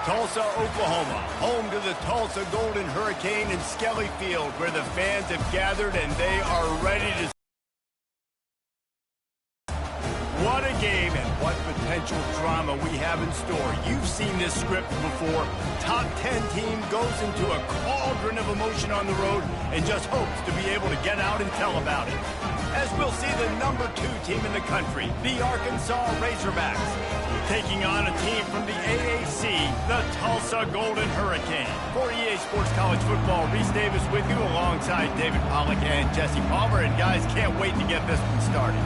Tulsa, Oklahoma, home to the Tulsa Golden Hurricane in Skelly Field, where the fans have gathered and they are ready to... What a game and what potential drama we have in store. You've seen this script before. Top 10 team goes into a cauldron of emotion on the road and just hopes to be able to get out and tell about it. As we'll see the number 2 team in the country, the Arkansas Razorbacks, taking on a team from the AAC, the Tulsa Golden Hurricane. For EA Sports College Football, Reese Davis with you alongside David Pollack and Jesse Palmer. And guys, can't wait to get this one started.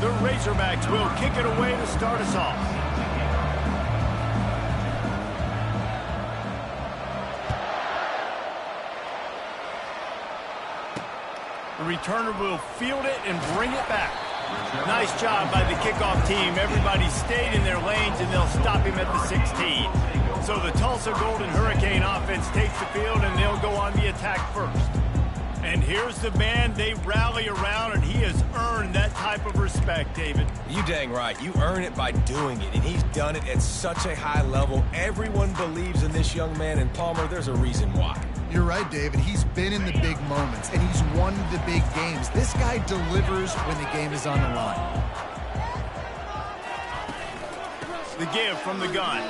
The Razorbacks will kick it away to start us off. The returner will field it and bring it back. Nice job by the kickoff team. Everybody stayed in their lanes, and they'll stop him at the 16. So the Tulsa Golden Hurricane offense takes the field, and they'll go on the attack first. And here's the man they rally around, and he has earned that type of respect, David. You dang right. You earn it by doing it, and he's done it at such a high level. Everyone believes in this young man, and Palmer, there's a reason why. You're right, David. He's been in the big moments, and he's won the big games. This guy delivers when the game is on the line. The give from the gun.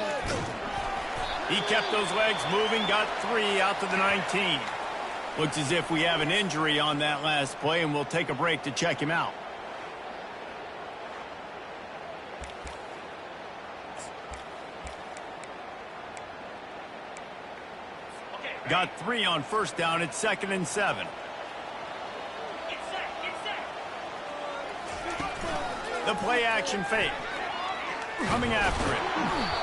He kept those legs moving, got 3 out to the 19. Looks as if we have an injury on that last play, and we'll take a break to check him out. Got 3 on first down. It's 2nd and 7. The play action fake. Coming after it.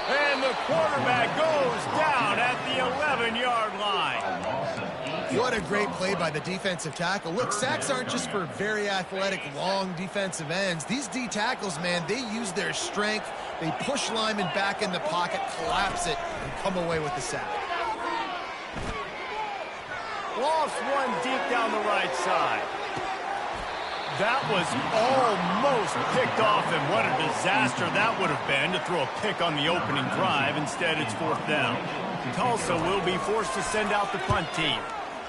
And the quarterback goes down at the 11-yard line. What a great play by the defensive tackle. Look, sacks aren't just for very athletic, long defensive ends. These D tackles, man, they use their strength. They push linemen back in the pocket, collapse it, and come away with the sack. Lost one deep down the right side. That was almost picked off, and what a disaster that would have been to throw a pick on the opening drive. Instead, it's 4th down. Tulsa will be forced to send out the punt team.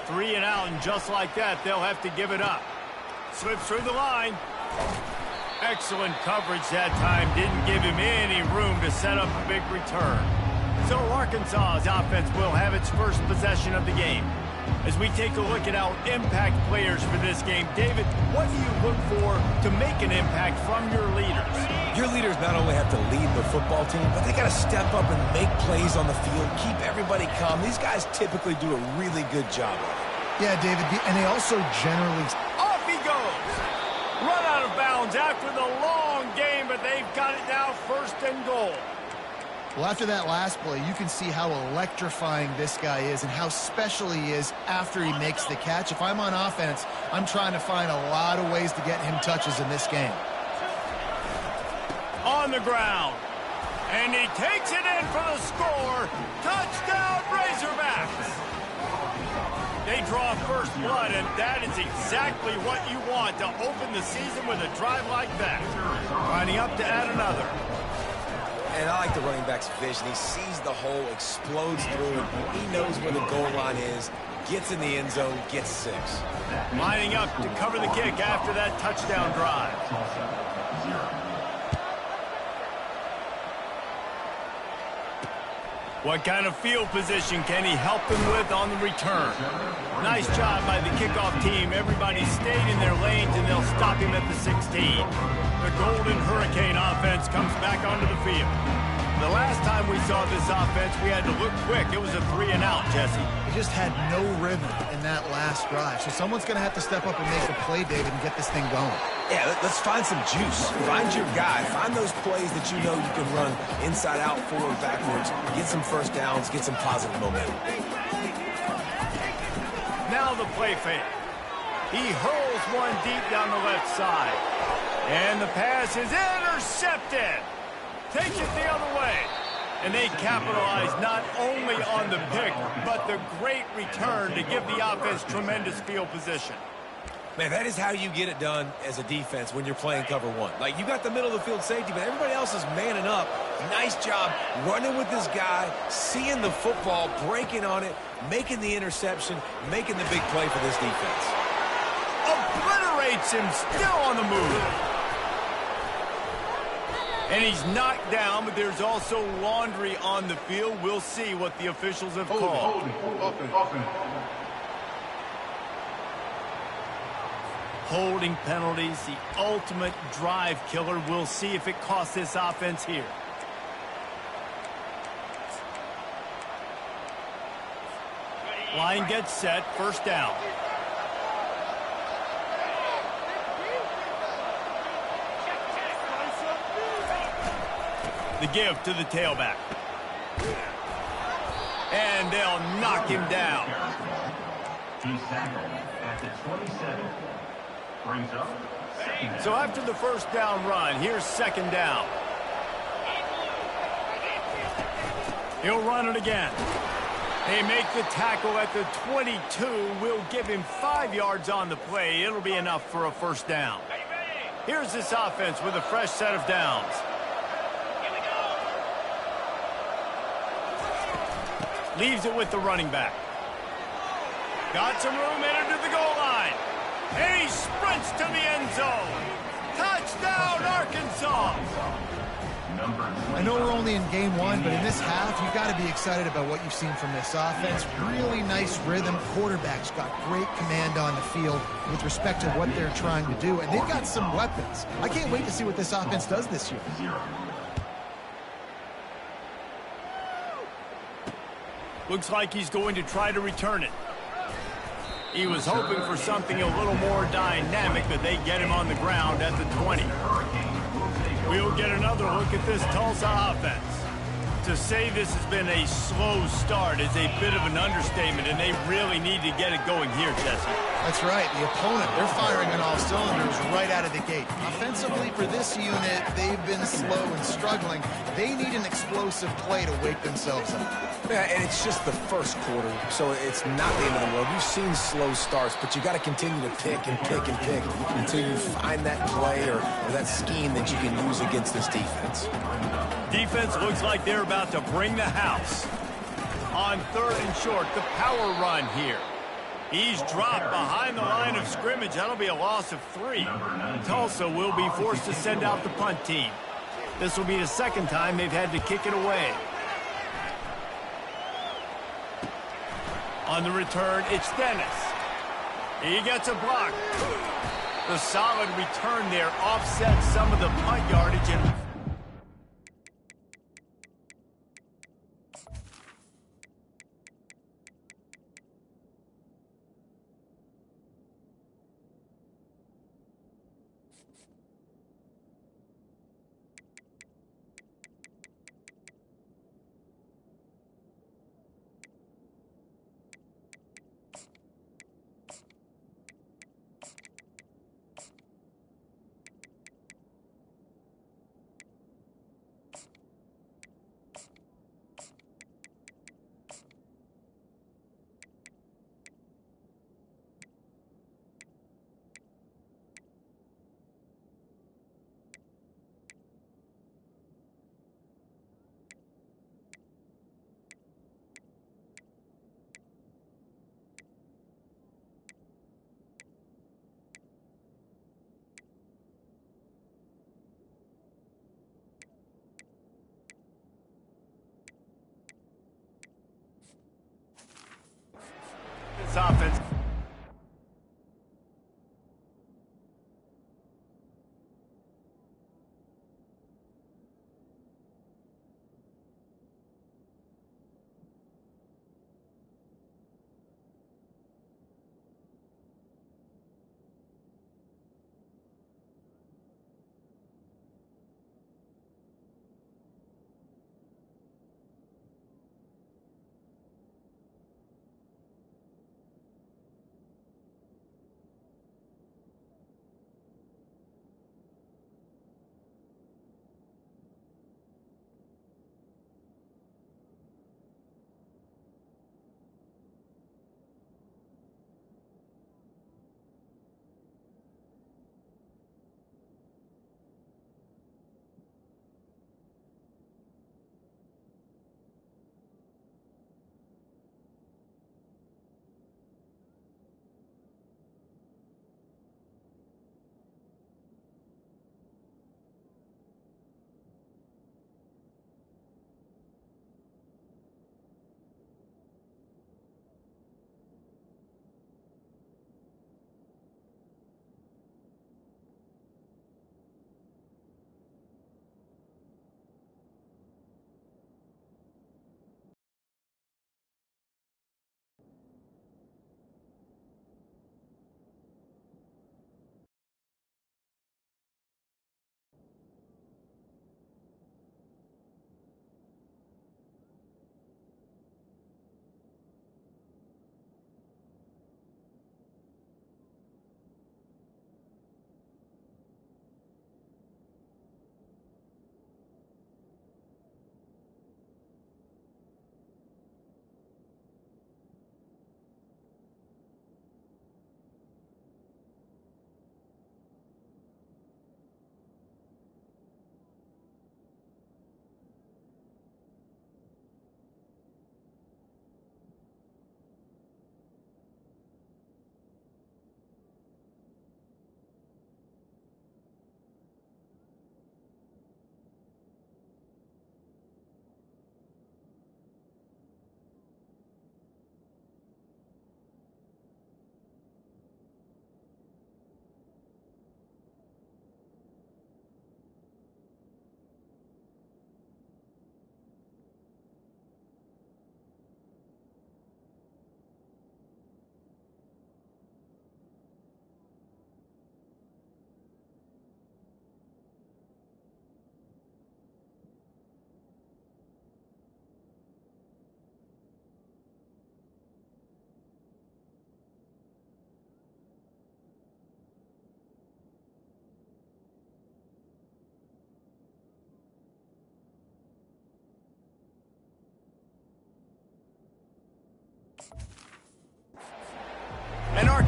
3 and out, and just like that, they'll have to give it up. Slips through the line. Excellent coverage that time. Didn't give him any room to set up a big return. So Arkansas's offense will have its first possession of the game. As we take a look at our impact players for this game, David, what do you look for to make an impact from your leaders? Your leaders not only have to lead the football team, but they got to step up and make plays on the field, keep everybody calm. These guys typically do a really good job of it. Yeah, David, and they also generally... Off he goes! Run out of bounds after the long game, but they've got it now 1st and goal. Well, after that last play, you can see how electrifying this guy is and how special he is after he makes the catch. If I'm on offense, I'm trying to find a lot of ways to get him touches in this game. On the ground. And he takes it in for the score. Touchdown, Razorbacks! They draw first blood, and that is exactly what you want to open the season with a drive like that. Lining up to add another. And I like the running back's vision. He sees the hole, explodes through it. He knows where the goal line is, gets in the end zone, gets 6. Lining up to cover the kick after that touchdown drive. What kind of field position can he help them with on the return? Nice job by the kickoff team. Everybody stayed in their lanes, and they'll stop him at the 16. The Golden Hurricane offense comes back onto the field. The last time we saw this offense, we had to look quick. It was a 3 and out, Jesse. He just had no rhythm in that last drive. So someone's going to have to step up and make a play, David, and get this thing going. Yeah, let's find some juice. Find your guy. Find those plays that you know you can run inside out, forward, backwards. Get some first downs. Get some positive momentum. Now the play fake. He hurls one deep down the left side. And the pass is intercepted. Takes it the other way. And they capitalized not only on the pick, but the great return to give the offense tremendous field position. Man, that is how you get it done as a defense when you're playing cover one. Like, you got the middle of the field safety, but everybody else is manning up. Nice job running with this guy, seeing the football, breaking on it, making the interception, making the big play for this defense. Obliterates him, still on the move. And he's knocked down, but there's also laundry on the field. We'll see what the officials have called. Holding penalties, the ultimate drive killer. We'll see if it costs this offense here. Line gets set, first down. The give to the tailback. And they'll knock him down. He's tackled at the 27. Brings up second. So after the first down run, here's second down. He'll run it again. They make the tackle at the 22. We'll give him 5 yards on the play. It'll be enough for a first down. Here's this offense with a fresh set of downs. Leaves it with the running back. Got some room, entered to the goal line. And he sprints to the end zone. Touchdown, Arkansas. I know we're only in game one, but in this half, you've got to be excited about what you've seen from this offense. Really nice rhythm. Quarterback's got great command on the field with respect to what they're trying to do. And they've got some weapons. I can't wait to see what this offense does this year. Looks like he's going to try to return it. He was hoping for something a little more dynamic, but they get him on the ground at the 20. We'll get another look at this Tulsa offense. To say this has been a slow start is a bit of an understatement, and they really need to get it going here, Jesse. That's right. The opponent, they're firing on all cylinders right out of the gate. Offensively for this unit, they've been slow and struggling. They need an explosive play to wake themselves up. Yeah, and it's just the first quarter, so it's not the end of the world. You've seen slow starts, but you got to continue to pick and pick and pick until you find that play or that scheme that you can use against this defense. Defense looks like they're about to bring the house. On third and short, the power run here. He's dropped behind the line of scrimmage. That'll be a loss of 3. Tulsa will be forced to send out the punt team. This will be the second time they've had to kick it away. On the return, it's Dennis. He gets a block. The solid return there offsets some of the punt yardage and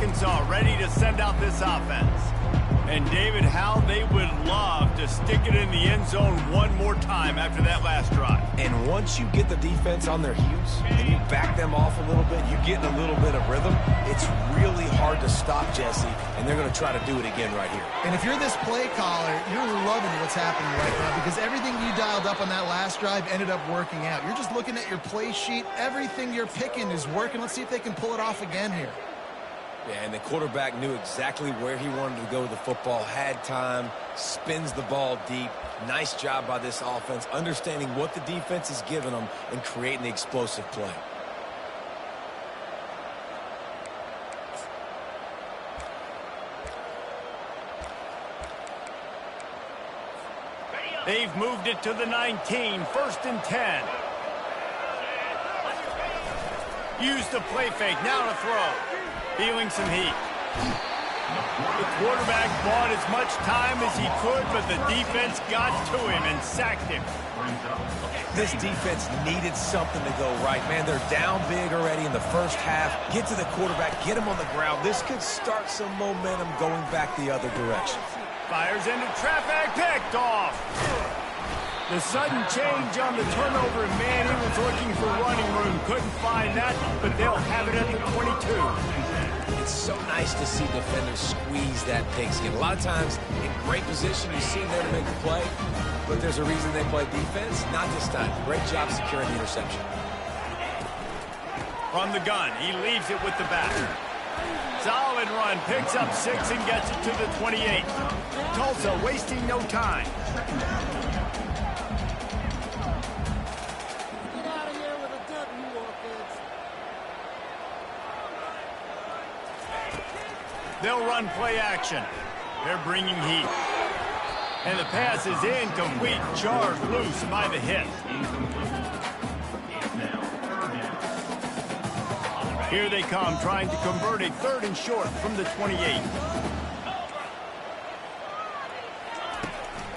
Arkansas ready to send out this offense. And, David, how they would love to stick it in the end zone one more time after that last drive. And once you get the defense on their heels and you back them off a little bit, you get in a little bit of rhythm, it's really hard to stop, Jesse, and they're going to try to do it again right here. And if you're this play caller, you're loving what's happening right now because everything you dialed up on that last drive ended up working out. You're just looking at your play sheet. Everything you're picking is working. Let's see if they can pull it off again here. Yeah, and the quarterback knew exactly where he wanted to go with the football, had time, spins the ball deep. Nice job by this offense, understanding what the defense is giving them and creating the explosive play. They've moved it to the 19, 1st and 10. Use the play fake, now to throw. Feeling some heat. The quarterback bought as much time as he could, but the defense got to him and sacked him. This defense needed something to go right, man. They're down big already in the first half. Get to the quarterback, get him on the ground. This could start some momentum going back the other direction. Fires into traffic, picked off. The sudden change on the turnover, and man, he was looking for running room. Couldn't find that, but they'll have it at the 22. It's so nice to see defenders squeeze that pigskin. A lot of times, in great position, you see them there to make the play, but there's a reason they play defense. Not this time. Great job securing the interception. From the gun, he leaves it with the back. Solid run, picks up 6 and gets it to the 28. Tulsa wasting no time. They'll run play action. They're bringing heat. And the pass is incomplete, charged loose by the hit. Here they come, trying to convert a 3rd and short from the 28.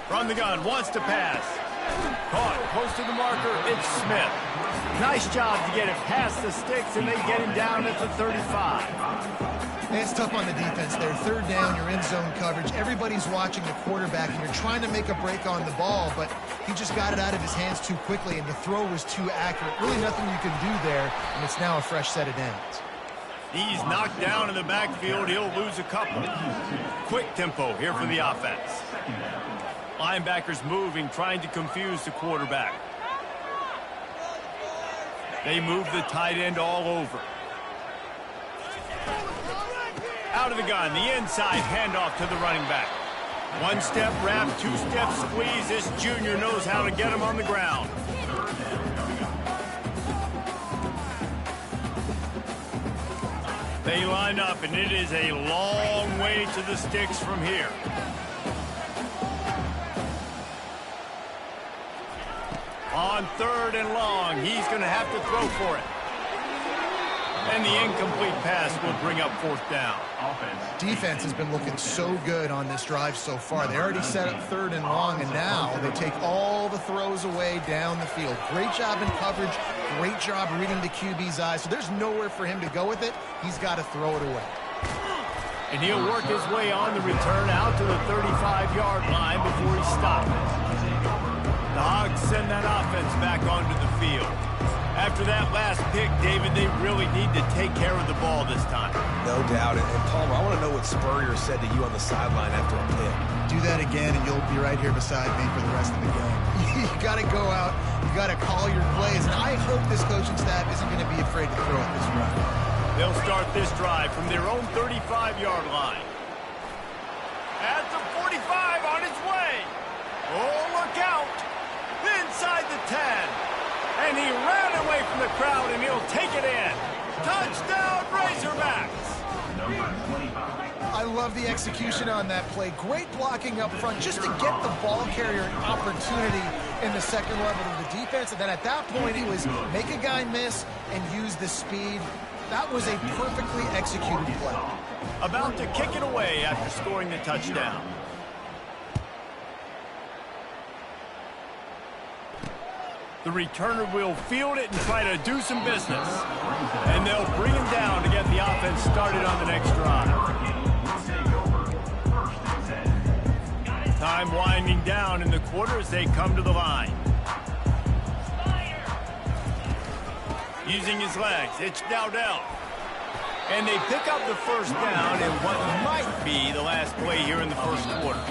From the gun, wants to pass. Caught, close to the marker, it's Smith. Nice job to get it past the sticks, and they get him down at the 35. And it's tough on the defense there. 3rd down, you're in zone coverage. Everybody's watching the quarterback, and you're trying to make a break on the ball, but he just got it out of his hands too quickly, and the throw was too accurate. Really nothing you can do there, and it's now a fresh set of downs. He's knocked down in the backfield. He'll lose a couple. Quick tempo here for the offense. Linebackers moving, trying to confuse the quarterback. They move the tight end all over. Out of the gun, the inside handoff to the running back. 1-step wrap, 2-step squeeze. This junior knows how to get him on the ground. They line up, and it is a long way to the sticks from here. On 3rd and long, he's going to have to throw for it. And the incomplete pass will bring up 4th down. Defense has been looking so good on this drive so far. They already set up 3rd and long, and now they take all the throws away down the field. Great job in coverage. Great job reading the QB's eyes. So there's nowhere for him to go with it. He's got to throw it away. And he'll work his way on the return out to the 35-yard line before he stops. The Hogs send that offense back onto the field. After that last pick, David, they really need to take care of the ball this time. No doubt. And Palmer, I want to know what Spurrier said to you on the sideline after a pick. Do that again, and you'll be right here beside me for the rest of the game. You got to go out. You got to call your plays. And I hope this coaching staff isn't going to be afraid to throw it this run. They'll start this drive from their own 35-yard line. At the 45, on his way. Oh, look out. Inside the 10. And he ran away from the crowd, and he'll take it in. Touchdown, Razorbacks! I love the execution on that play. Great blocking up front just to get the ball carrier an opportunity in the second level of the defense. And then at that point, he was make a guy miss and use the speed. That was a perfectly executed play. About to kick it away after scoring the touchdown. The returner will field it and try to do some business. And they'll bring him down to get the offense started on the next drive. Time winding down in the quarter as they come to the line. Using his legs, it's Dowdell. And they pick up the first down in what might be the last play here in the first quarter.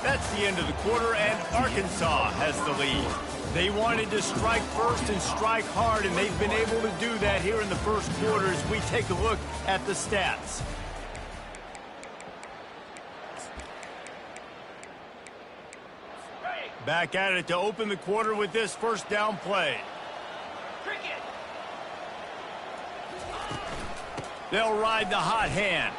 That's the end of the quarter, and Arkansas has the lead. They wanted to strike first and strike hard, and they've been able to do that here in the first quarter as we take a look at the stats. Back at it to open the quarter with this first down play. They'll ride the hot hand.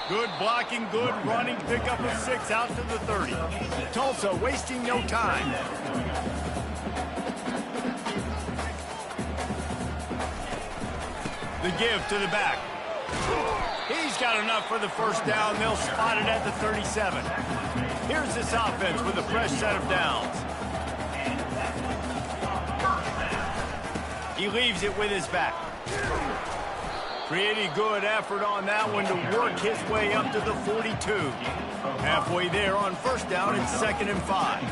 Good blocking, good running, pick up a 6 out to the 30. Tulsa wasting no time. The give to the back. He's got enough for the first down. They'll spot it at the 37. Here's this offense with a fresh set of downs. He leaves it with his back. Pretty good effort on that one to work his way up to the 42. Halfway there on first down, it's 2nd and 5.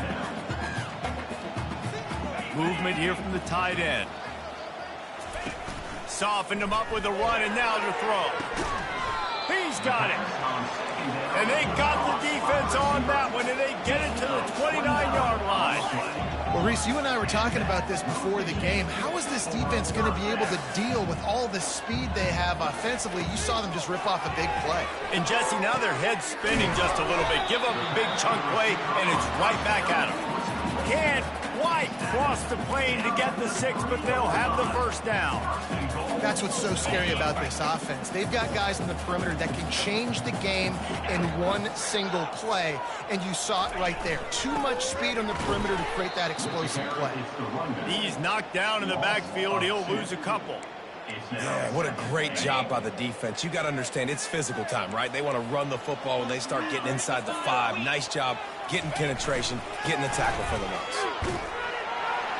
Movement here from the tight end. Softened him up with a run, and now to throw. He's got it. And they got the defense on that one, and they get it to the 29-yard line. Well, Reese, you and I were talking about this before the game. How is this defense going to be able to deal with all the speed they have offensively? You saw them just rip off a big play. And, Jesse, now their head's spinning just a little bit. Give up a big chunk play, and it's right back at them. Can't quite cross the plane to get the 6, but they'll have the first down. That's what's so scary about this offense. They've got guys in the perimeter that can change the game in one single play, and you saw it right there. Too much speed on the perimeter to create that explosive play. He's knocked down in the backfield. He'll lose a couple. Yeah, what a great job by the defense. You got to understand, it's physical time, right? They want to run the football when they start getting inside the 5. Nice job getting penetration, getting the tackle for the loss.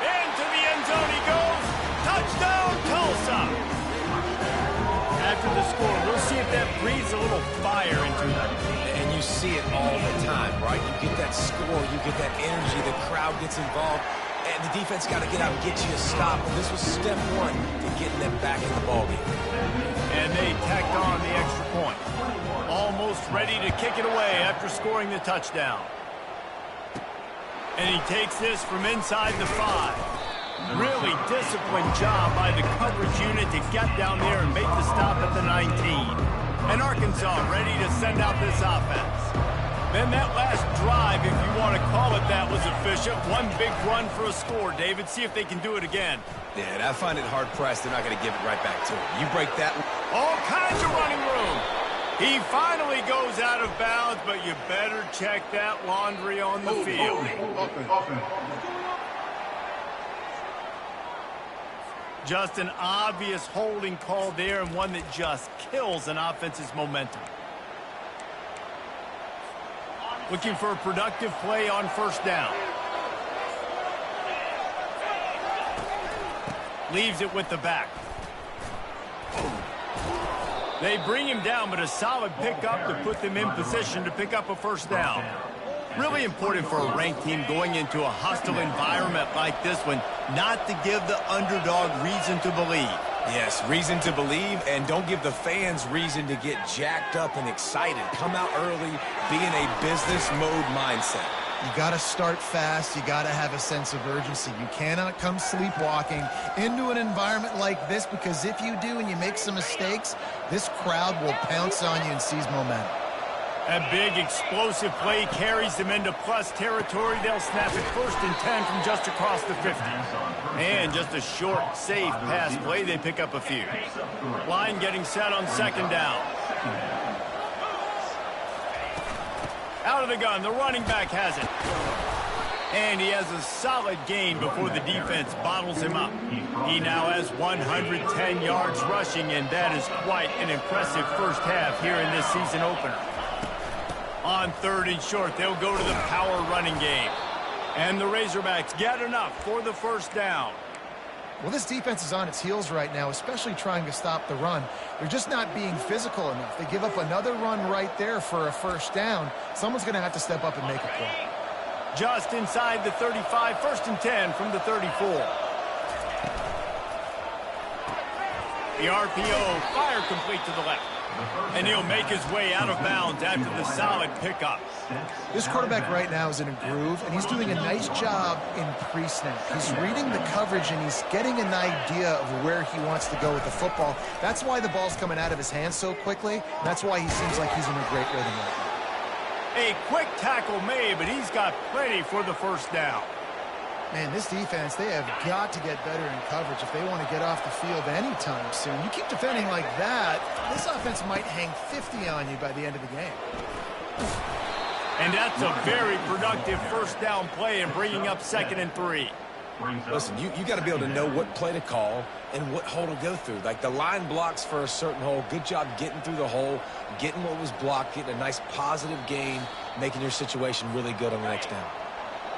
Into the end zone he goes. Touchdown, Tulsa. After the score, we'll see if that breathes a little fire into them. And you see it all the time, right? You get that score, you get that energy, the crowd gets involved, and the defense got to get out and get you a stop. And this was step 1 to getting them back in the ballgame. And they tacked on the extra point. Almost ready to kick it away after scoring the touchdown. And he takes this from inside the 5. Really disciplined job by the coverage unit to get down there and make the stop at the 19. And Arkansas ready to send out this offense. Then that last drive, if you want to call it that, was efficient. One big run for a score, David. See if they can do it again. Yeah, and I find it hard-pressed. They're not going to give it right back to him. You break that. All kinds of running room. He finally goes out of bounds, but you better check that laundry on the field. Just an obvious holding call there, and one that just kills an offense's momentum. Looking for a productive play on first down. Leaves it with the back. They bring him down, but a solid pickup to put them in position to pick up a first down. Really important for a ranked team going into a hostile environment like this one, not to give the underdog reason to believe. Yes, reason to believe, and don't give the fans reason to get jacked up and excited. Come out early, be in a business mode mindset. You got to start fast. You got to have a sense of urgency. You cannot come sleepwalking into an environment like this, because if you do and you make some mistakes, this crowd will pounce on you and seize momentum. A big explosive play carries them into plus territory. They'll snap it 1st and 10 from just across the 50. And just a short, safe pass play. They pick up a few. Line getting set on 2nd down. Out of the gun, the running back has it. And he has a solid gain before the defense bottles him up. He now has 110 yards rushing, and that is quite an impressive first half here in this season opener. On 3rd and short, they'll go to the power running game. And the Razorbacks get enough for the first down. Well, this defense is on its heels right now, especially trying to stop the run. They're just not being physical enough. They give up another run right there for a first down. Someone's going to have to step up and make a play. Just inside the 35, 1st and 10 from the 34. The RPO, fire complete to the left. And he'll make his way out of bounds after the solid pickup. This quarterback right now is in a groove, and he's doing a nice job in pre-snap. He's reading the coverage, and he's getting an idea of where he wants to go with the football. That's why the ball's coming out of his hands so quickly. That's why he seems like he's in a great rhythm right now. A quick tackle made, but he's got plenty for the first down. Man, this defense, they have got to get better in coverage if they want to get off the field anytime soon. You keep defending like that, this offense might hang 50 on you by the end of the game. And that's a very productive first down play and bringing up 2nd and 3. Listen, you got to be able to know what play to call and what hole to go through. Like the line blocks for a certain hole. Good job getting through the hole, getting what was blocked, getting a nice positive gain, making your situation really good on the next down.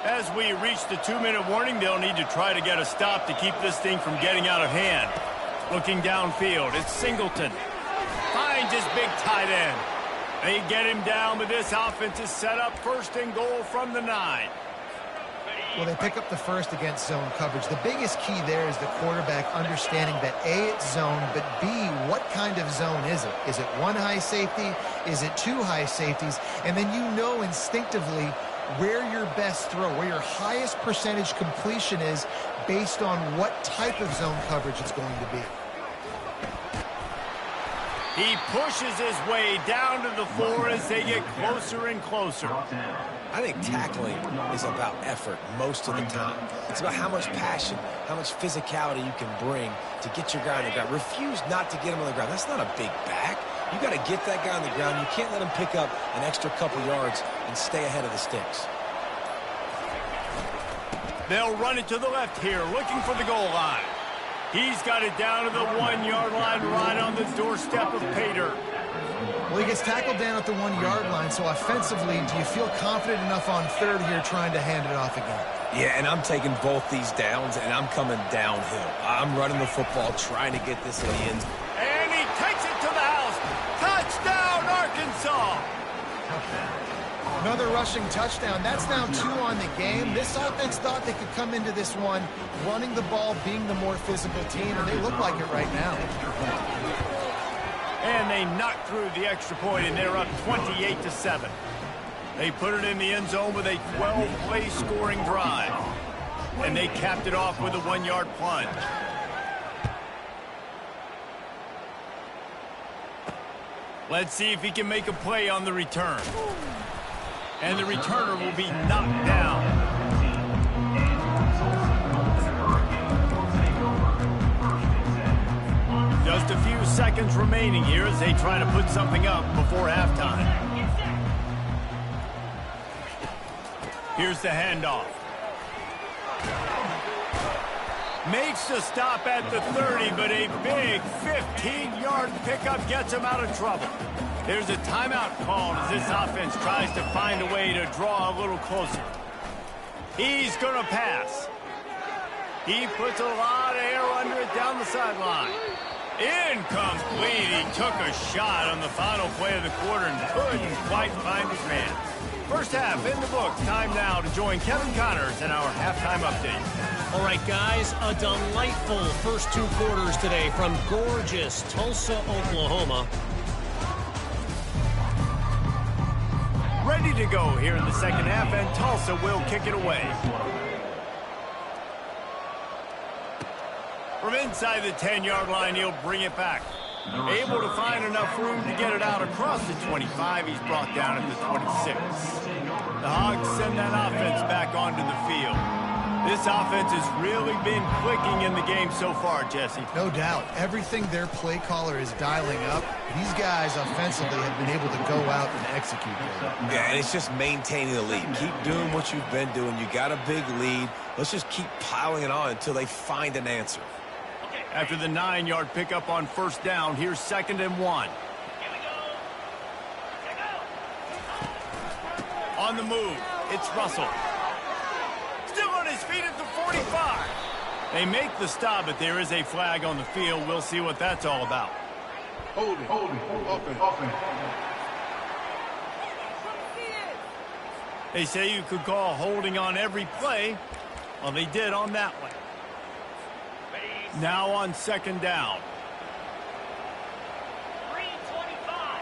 As we reach the 2-minute warning, they'll need to try to get a stop to keep this thing from getting out of hand. Looking downfield, it's Singleton. Finds his big tight end. They get him down, but this offense is set up 1st and goal from the 9. Well, they pick up the first against zone coverage. The biggest key there is the quarterback understanding that A, it's zone, but B, what kind of zone is it? Is it one high safety? Is it two high safeties? And then you know instinctively where your best throw, where your highest percentage completion is based on what type of zone coverage it's going to be. He pushes his way down to the floor as they get closer and closer. I think tackling is about effort most of the time. It's about how much passion, how much physicality you can bring to get your guy on the ground. Refuse not to get him on the ground. That's not a big back. You got to get that guy on the ground. You can't let him pick up an extra couple yards and stay ahead of the sticks. They'll run it to the left here, looking for the goal line. He's got it down to the 1-yard line, right on the doorstep of Pater. Well, he gets tackled down at the 1-yard line, so offensively, do you feel confident enough on 3rd here trying to hand it off again? Yeah, and I'm taking both these downs, and I'm coming downhill. I'm running the football, trying to get this in the end. And he takes it to the house. Touchdown, Arkansas! Another rushing touchdown. That's now 2 on the game. This offense thought they could come into this one running the ball, being the more physical team, and they look like it right now. And they knock through the extra point, and they're up 28-7. They put it in the end zone with a 12-play scoring drive. And they capped it off with a 1-yard plunge. Let's see if he can make a play on the return. And the returner will be knocked down. Just a few seconds remaining here as they try to put something up before halftime. Here's the handoff. Makes the stop at the 30, but a big 15-yard pickup gets him out of trouble. There's a timeout called as this offense tries to find a way to draw a little closer. He's going to pass. He puts a lot of air under it down the sideline. Incomplete. He took a shot on the final play of the quarter and couldn't quite find his man. First half in the books. Time now to join Kevin Connors in our halftime update. All right, guys, a delightful first 2 quarters today from gorgeous Tulsa, Oklahoma. Ready to go here in the second half, and Tulsa will kick it away. From inside the 10-yard line, he'll bring it back. Able to find enough room to get it out across the 25. He's brought down at the 26. The Hogs send that offense back onto the field. This offense has really been clicking in the game so far, Jesse. No doubt. Everything their play caller is dialing up, these guys offensively have been able to go out and execute. Yeah, and it's just maintaining the lead. Keep doing what you've been doing. You got a big lead. Let's just keep piling it on until they find an answer. After the 9-yard pickup on first down, here's 2nd and 1. On the move, it's Russell. his feet at the 45. They make the stop, but there is a flag on the field. We'll see what that's all about. Holding. Offense. They say you could call holding on every play. Well, they did on that one. Now on second down. 3:25.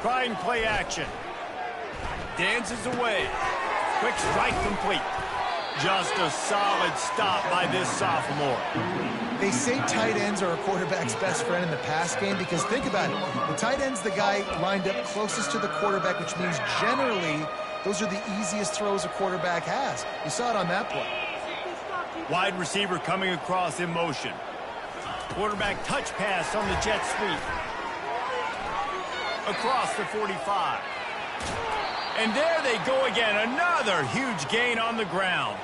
Trying play action. Dances away. Quick strike complete. Just a solid stop by this sophomore. They say tight ends are a quarterback's best friend in the pass game because think about it. The tight end's the guy lined up closest to the quarterback, which means generally those are the easiest throws a quarterback has. You saw it on that play. Wide receiver coming across in motion. Quarterback touch pass on the jet sweep. Across the 45. And there they go again. Another huge gain on the ground.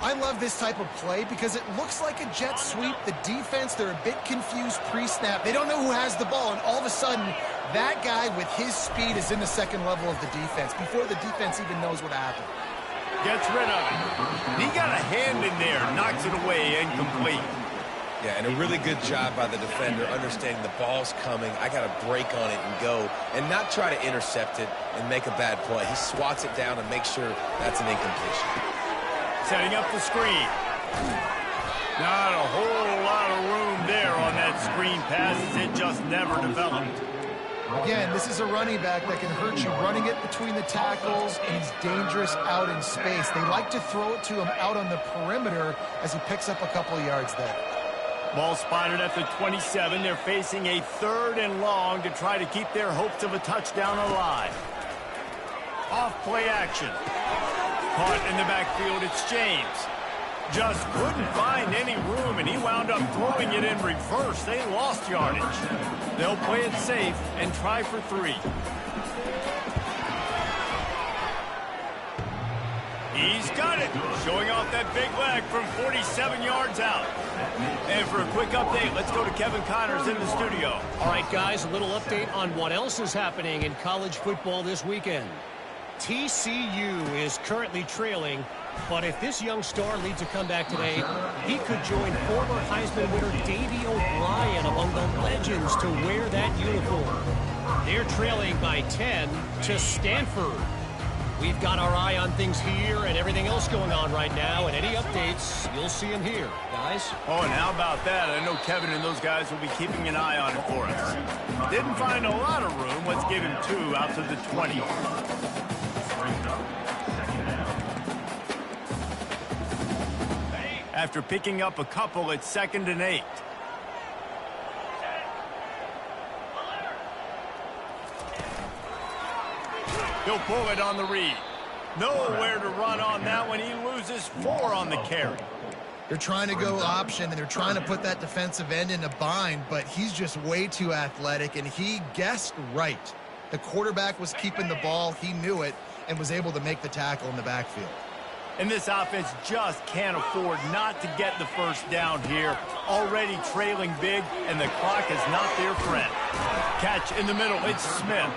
I love this type of play because it looks like a jet sweep. The defense, they're a bit confused pre-snap. They don't know who has the ball, and all of a sudden, that guy with his speed is in the second level of the defense before the defense even knows what happened. Gets rid of it. He got a hand in there, knocks it away, incomplete. Yeah, and a really good job by the defender understanding the ball's coming. I got to break on it and go and not try to intercept it and make a bad play. He swats it down and makes sure that's an incompletion. Setting up the screen. Not a whole lot of room there on that screen pass as it just never developed. Again, this is a running back that can hurt you running it between the tackles, and he's dangerous out in space. They like to throw it to him out on the perimeter as he picks up a couple of yards there. Ball spotted at the 27. They're facing a 3rd and long to try to keep their hopes of a touchdown alive. Off play action. Caught in the backfield, it's James. Just couldn't find any room, and he wound up throwing it in reverse. They lost yardage. They'll play it safe and try for 3. He's got it, showing off that big leg from 47 yards out. And for a quick update, let's go to Kevin Connors in the studio. All right, guys, a little update on what else is happening in college football this weekend. TCU is currently trailing, but if this young star leads a comeback today, he could join former Heisman winner Davey O'Brien among the legends to wear that uniform. They're trailing by 10 to Stanford. We've got our eye on things here and everything else going on right now, and any updates, you'll see them here, guys. Oh, and how about that? I know Kevin and those guys will be keeping an eye on it for us. Didn't find a lot of room. Let's give him 2 out to the 20. After picking up a couple, it's 2nd and 8. He'll pull it on the read. Nowhere to run on that one. He loses 4 on the carry. They're trying to go option, and they're trying to put that defensive end in a bind, but he's just way too athletic, and he guessed right. The quarterback was keeping the ball. He knew it and was able to make the tackle in the backfield. And this offense just can't afford not to get the first down here. Already trailing big, and the clock is not their friend. Catch in the middle, it's Smith.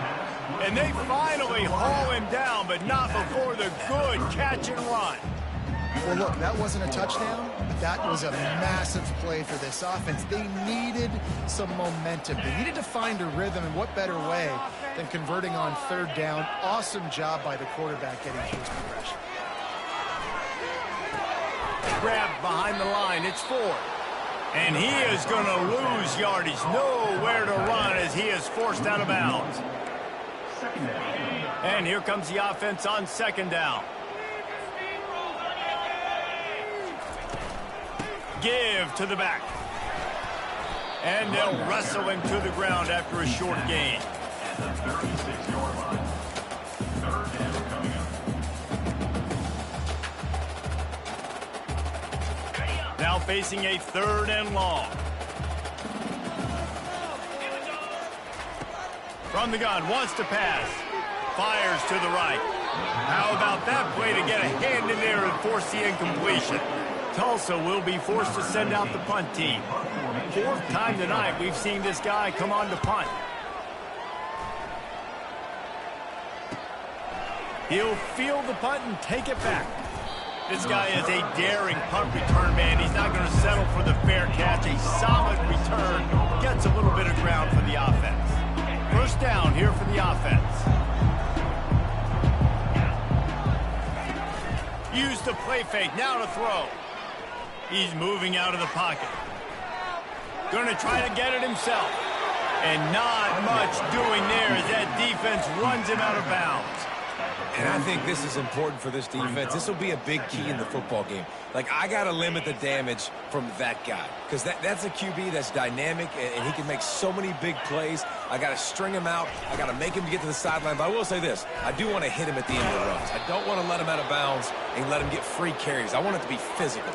And they finally haul him down, but not before the good catch and run. Well, look, that wasn't a touchdown, but that was a massive play for this offense. They needed some momentum. They needed to find a rhythm, and what better way than converting on 3rd down. Awesome job by the quarterback getting through his progression. Grabbed behind the line, it's 4. And he is going to lose yardage. Nowhere to run as he is forced out of bounds. And here comes the offense on 2nd down. Give to the back. And they'll wrestle him to the ground after a short gain. Now facing a 3rd and long. From the gun, wants to pass. Fires to the right. How about that play to get a hand in there and force the incompletion? Tulsa will be forced to send out the punt team. 4th time tonight we've seen this guy come on to punt. He'll field the punt and take it back. This guy is a daring punt return man. He's not going to settle for the fair catch. A solid return gets a little bit of ground for the offense. First down here for the offense. Use the play fake. Now to throw. He's moving out of the pocket. Going to try to get it himself. And not much doing there as that defense runs him out of bounds. And I think this is important for this defense. This will be a big key in the football game. Like, I got to limit the damage from that guy. Because that's a QB that's dynamic, and he can make so many big plays. I got to string him out. I got to make him get to the sideline. But I will say this. I do want to hit him at the end of the runs. I don't want to let him out of bounds and let him get free carries. I want it to be physical.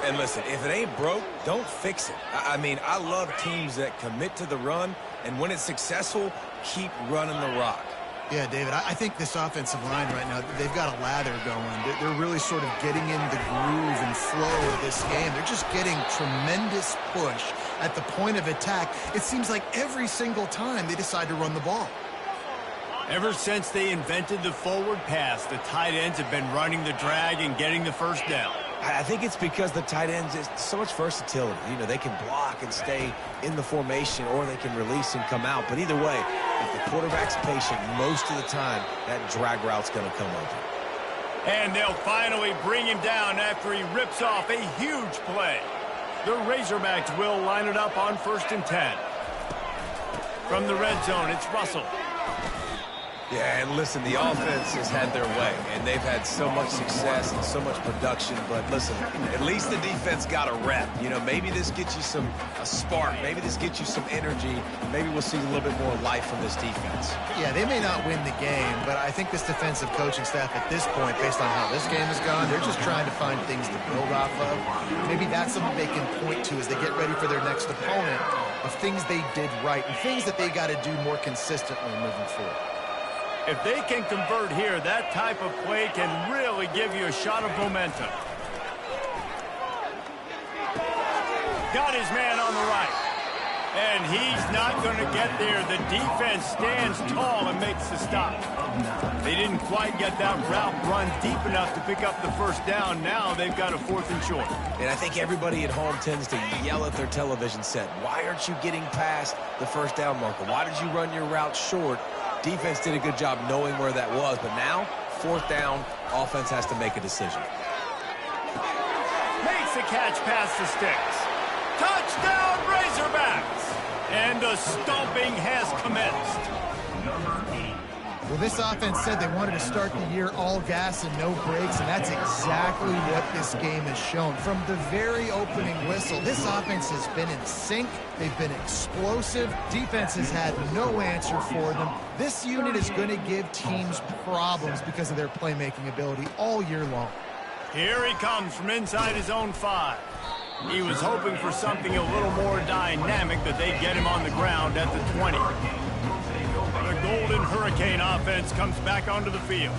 And listen, if it ain't broke, don't fix it. I mean, I love teams that commit to the run, and when it's successful, keep running the rock. Yeah, David, I think this offensive line right now, they've got a lather going. They're really sort of getting in the groove and flow of this game. They're just getting tremendous push at the point of attack. It seems like every single time they decide to run the ball. Ever since they invented the forward pass, the tight ends have been running the drag and getting the first down. I think it's because the tight ends is so much versatility. You know, they can block and stay in the formation, or they can release and come out. But either way, if the quarterback's patient, most of the time, that drag route's going to come open. And they'll finally bring him down after he rips off a huge play. The Razorbacks will line it up on 1st and 10. From the red zone, it's Russell. Yeah, and listen, the offense has had their way, and they've had so much success and so much production. But listen, at least the defense got a rep. You know, maybe this gets you a spark. Maybe this gets you some energy. Maybe we'll see a little bit more life from this defense. Yeah, they may not win the game, but I think this defensive coaching staff at this point, based on how this game has gone, they're just trying to find things to build off of. Maybe that's something they can point to as they get ready for their next opponent, of things they did right and things that they got to do more consistently moving forward. If they can convert here, that type of play can really give you a shot of momentum. Got his man on the right. And he's not going to get there. The defense stands tall and makes the stop. They didn't quite get that route run deep enough to pick up the first down. Now they've got a 4th and short. And I think everybody at home tends to yell at their television set. Why aren't you getting past the first down marker? Why did you run your route short? Defense did a good job knowing where that was, but now, 4th down, offense has to make a decision. Makes the catch past the sticks. Touchdown, Razorbacks! And the stomping has commenced. Well, this offense said they wanted to start the year all gas and no brakes, and that's exactly what this game has shown. From the very opening whistle, this offense has been in sync. They've been explosive. Defense has had no answer for them. This unit is going to give teams problems because of their playmaking ability all year long. Here he comes from inside his own 5. He was hoping for something a little more dynamic, that they'd get him on the ground at the 20. The Golden Hurricane offense comes back onto the field.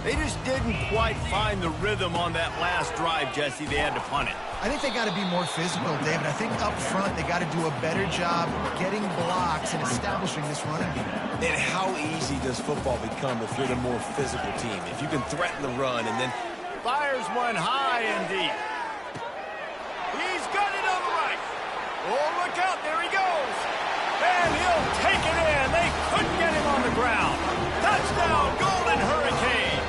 They just didn't quite find the rhythm on that last drive, Jesse. They had to punt it. I think they got to be more physical, David. I think up front they got to do a better job getting blocks and establishing this running game. And how easy does football become if you're the more physical team? If you can threaten the run and then... Fires one high and deep. He's got it on the right. Oh, look out. There he goes. And he'll take it in. They couldn't get him on the ground. Touchdown, Golden Hurricane.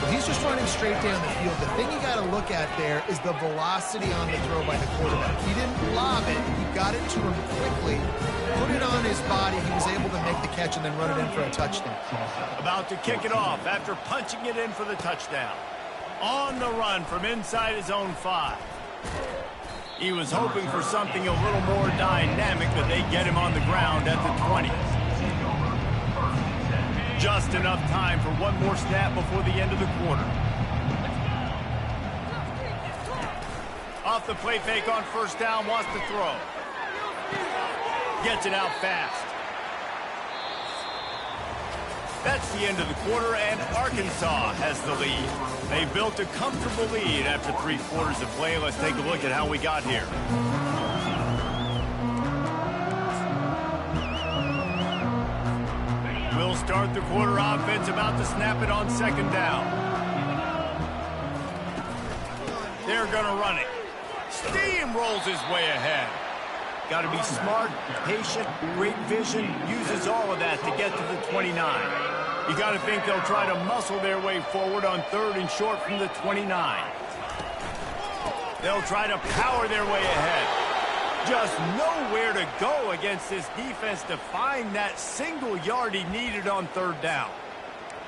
He's just running straight down the field. The thing you got to look at there is the velocity on the throw by the quarterback. He didn't lob it. He got it to him quickly, put it on his body. He was able to make the catch and then run it in for a touchdown. About to kick it off after punching it in for the touchdown. On the run from inside his own 5. He was hoping for something a little more dynamic, that they'd get him on the ground at the 20. Just enough time for one more snap before the end of the quarter. Off the play fake on 1st down, wants to throw. Gets it out fast. That's the end of the quarter, and Arkansas has the lead. They built a comfortable lead after 3 quarters of play. Let's take a look at how we got here. We'll start the quarter offense, about to snap it on second down. They're going to run it. Steamrolls his way ahead. Got to be smart, patient, great vision, uses all of that to get to the 29. You got to think they'll try to muscle their way forward on 3rd and short from the 29. They'll try to power their way ahead. Just nowhere to go against this defense to find that single yard he needed on 3rd down.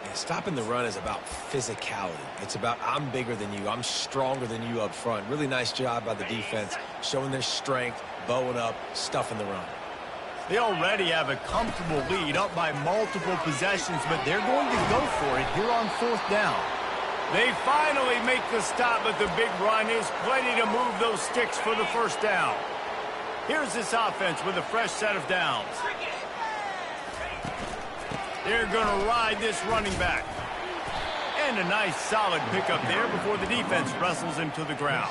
Yeah, stopping the run is about physicality. It's about I'm bigger than you, I'm stronger than you up front. Really nice job by the defense, showing their strength, bowing up, stuffing the run. They already have a comfortable lead, up by multiple possessions, but they're going to go for it here on 4th down. They finally make the stop, but the big run is plenty to move those sticks for the 1st down. Here's this offense with a fresh set of downs. They're going to ride this running back. And a nice solid pickup there before the defense wrestles him to the ground.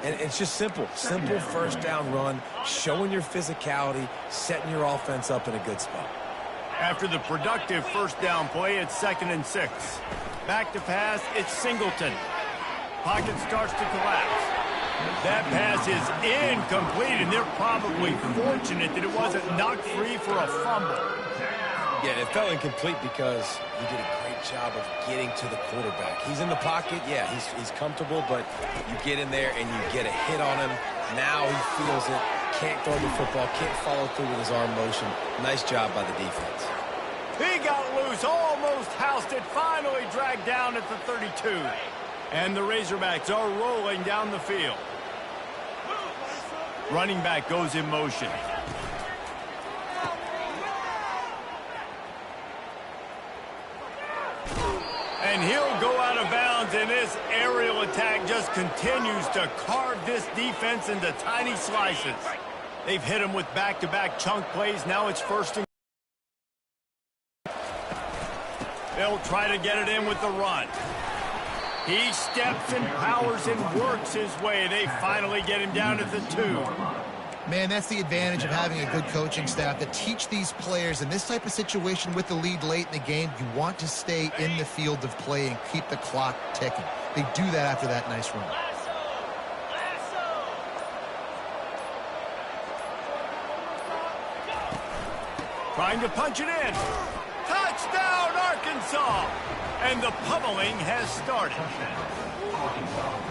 And it's just simple 1st down run, showing your physicality, setting your offense up in a good spot. After the productive 1st down play, it's 2nd and 6. Back to pass, it's Singleton. Pocket starts to collapse. That pass is incomplete, and they're probably fortunate that it wasn't knocked free for a fumble. Yeah, it fell incomplete because he did a great job of getting to the quarterback. He's in the pocket, yeah, he's comfortable, but you get in there and you get a hit on him. Now he feels it, can't throw the football, can't follow through with his arm motion. Nice job by the defense. He got loose, almost housed it, finally dragged down at the 32. And the Razorbacks are rolling down the field. Running back goes in motion. And he'll go out of bounds, and this aerial attack just continues to carve this defense into tiny slices. They've hit him with back-to-back chunk plays. Now it's 1st and... They'll try to get it in with the run. He steps and powers and works his way. They finally get him down at the 2. Man, that's the advantage of having a good coaching staff to teach these players in this type of situation with the lead late in the game. You want to stay in the field of play and keep the clock ticking. They do that after that nice run. Trying to punch it in. Touchdown, Arkansas! And the pummeling has started.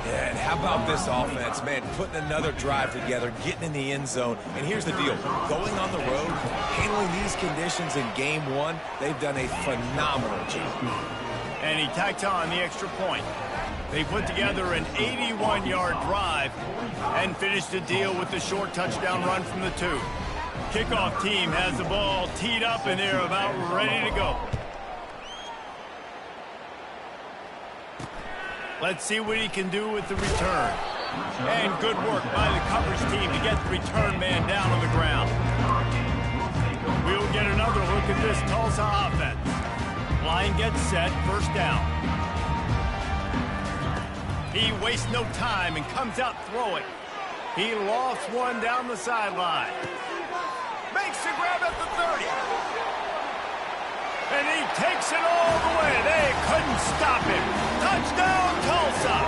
Yeah, and how about this offense, man, putting another drive together, getting in the end zone. And here's the deal. Going on the road, handling these conditions in game 1, they've done a phenomenal job. And he tacked on the extra point. They put together an 81-yard drive and finished the deal with the short touchdown run from the 2. Kickoff team has the ball teed up, and they're about ready to go. Let's see what he can do with the return. And good work by the coverage team to get the return man down on the ground. We'll get another look at this Tulsa offense. Line gets set, 1st down. He wastes no time and comes out throwing. He lofts one down the sideline. Makes the grab at the 30. And he takes it all the way. They couldn't stop him. Touchdown, Tulsa!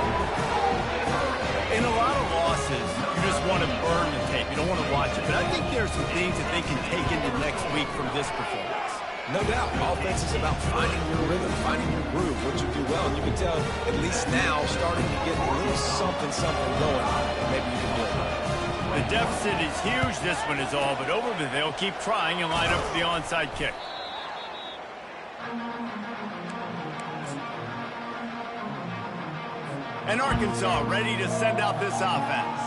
In a lot of losses, you just want to burn the tape. You don't want to watch it. But I think there are some things that they can take into next week from this performance. No doubt. Offense is about finding your rhythm, finding your groove, what you do well. And you can tell, at least now, starting to get a little something going. And maybe you can do it. The deficit is huge. This one is all but over, but they'll keep trying and line up for the onside kick. And Arkansas ready to send out this offense.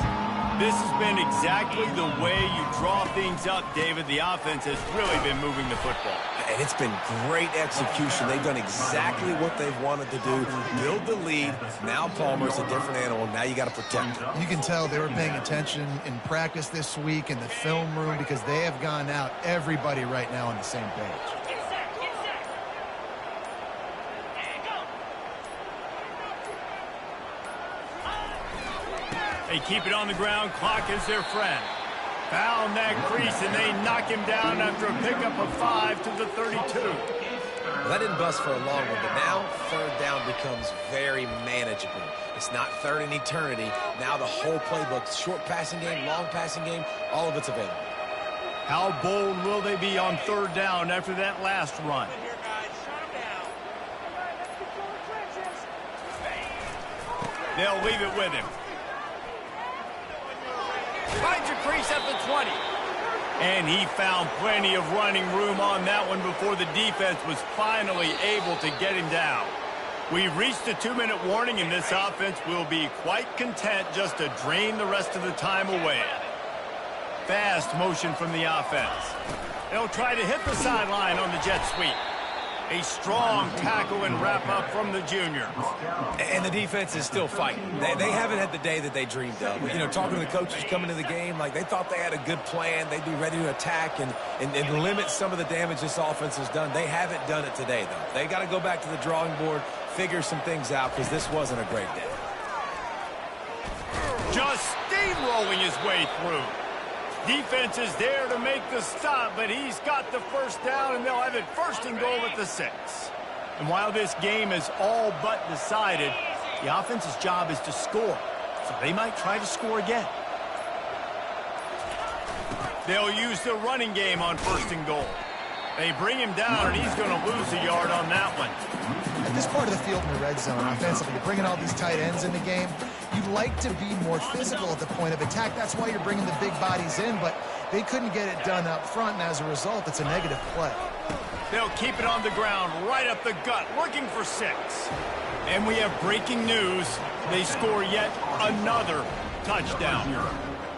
This has been exactly the way you draw things up, David. The offense has really been moving the football. And it's been great execution. They've done exactly what they've wanted to do. Build the lead. Now Palmer's a different animal. Now you got to protect him. You can tell they were paying attention in practice this week in the film room because they have gone out, everybody right now on the same page. They keep it on the ground. Clock is their friend. Found that crease, and they knock him down after a pickup of 5 to the 32. Well, that didn't bust for a long one, but now third down becomes very manageable. It's not third in eternity. Now the whole playbook, short passing game, long passing game, all of it's available. How bold will they be on third down after that last run? They'll leave it with him. Finds a crease at the 20. And he found plenty of running room on that one before the defense was finally able to get him down. We've reached the 2-minute warning, and this offense will be quite content just to drain the rest of the time away. Fast motion from the offense. They'll try to hit the sideline on the jet sweep. A strong tackle and wrap-up from the junior. And the defense is still fighting. They haven't had the day that they dreamed of. You know, talking to the coaches coming to the game, like they thought they had a good plan. They'd be ready to attack and limit some of the damage this offense has done. They haven't done it today, though. They got to go back to the drawing board, figure some things out, because this wasn't a great day. Just steamrolling his way through. Defense is there to make the stop, but he's got the first down, and they'll have it first and goal at the 6. And while this game is all but decided, the offense's job is to score, so they might try to score again. They'll use the running game on first and goal. They bring him down, and he's going to lose a yard on that one. At this part of the field in the red zone, offensively, you're bringing all these tight ends in the game. You'd like to be more physical at the point of attack. That's why you're bringing the big bodies in, but they couldn't get it done up front, and as a result, it's a negative play. They'll keep it on the ground, right up the gut, looking for 6. And we have breaking news. They score yet another touchdown.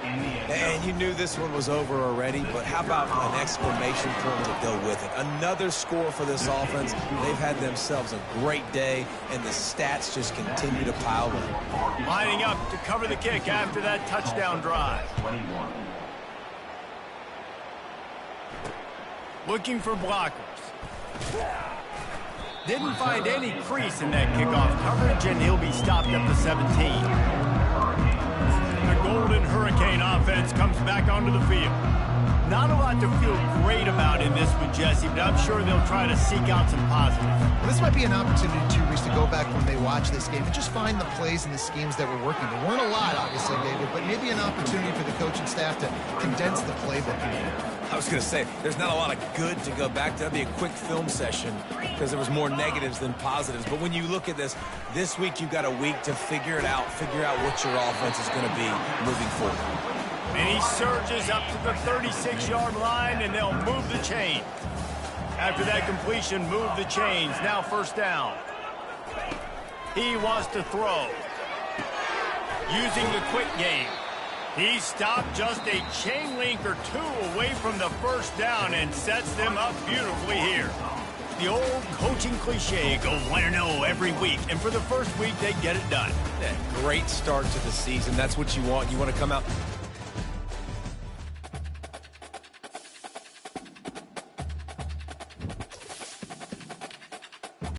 And you knew this one was over already, but how about an exclamation point to go with it? Another score for this offense. They've had themselves a great day, and the stats just continue to pile in. Lining up to cover the kick after that touchdown drive. Looking for blockers. Didn't find any crease in that kickoff coverage, and he'll be stopped at the 17. Golden Hurricane offense comes back onto the field. Not a lot to feel great about in this one, Jesse, but I'm sure they'll try to seek out some positives. Well, this might be an opportunity, too, Reese, to go back when they watch this game and just find the plays and the schemes that were working. There weren't a lot, obviously, David, but maybe an opportunity for the coaching staff to condense the playbook. I was going to say, there's not a lot of good to go back to. That'd be a quick film session because there was more negatives than positives. But when you look at this week you've got a week to figure it out, figure out what your offense is going to be moving forward. And he surges up to the 36-yard line, and they'll move the chain. After that completion, move the chains. Now first down. He wants to throw. Using the quick game. He stopped just a chain link or two away from the first down and sets them up beautifully here. The old coaching cliche, go 1-0 every week, and for the first week, they get it done. Yeah, great start to the season. That's what you want. You want to come out